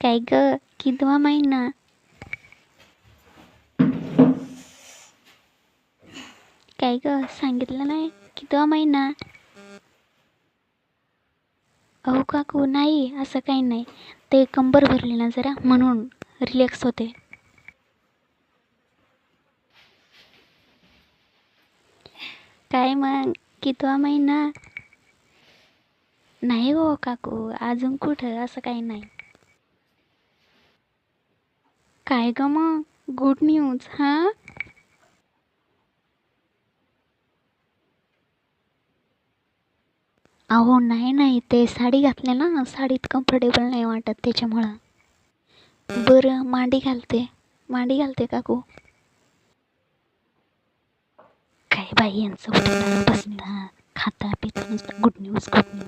काय ग, कितवा महिना? काय ग, सांगितलं नाही? कितवा महिना? अहो काकू, नाही असं काही नाही. ते कंबर भरली ना जरा, म्हणून रिलॅक्स होते. काय मग, कितवा महिना? नाही हो काकू, अजून कुठं, असं काही नाही. काय ग मग, गुड न्यूज हां? अहो नाही नाही, ते साडी घातले ना, साडीत कम्फर्टेबल नाही वाटत त्याच्यामुळं. बरं, मांडी घालते. मांडी घालते काकू. काय बाई यांचं उठता बसता खाता पिता नुसतं गुड न्यूज गुड न्यूज.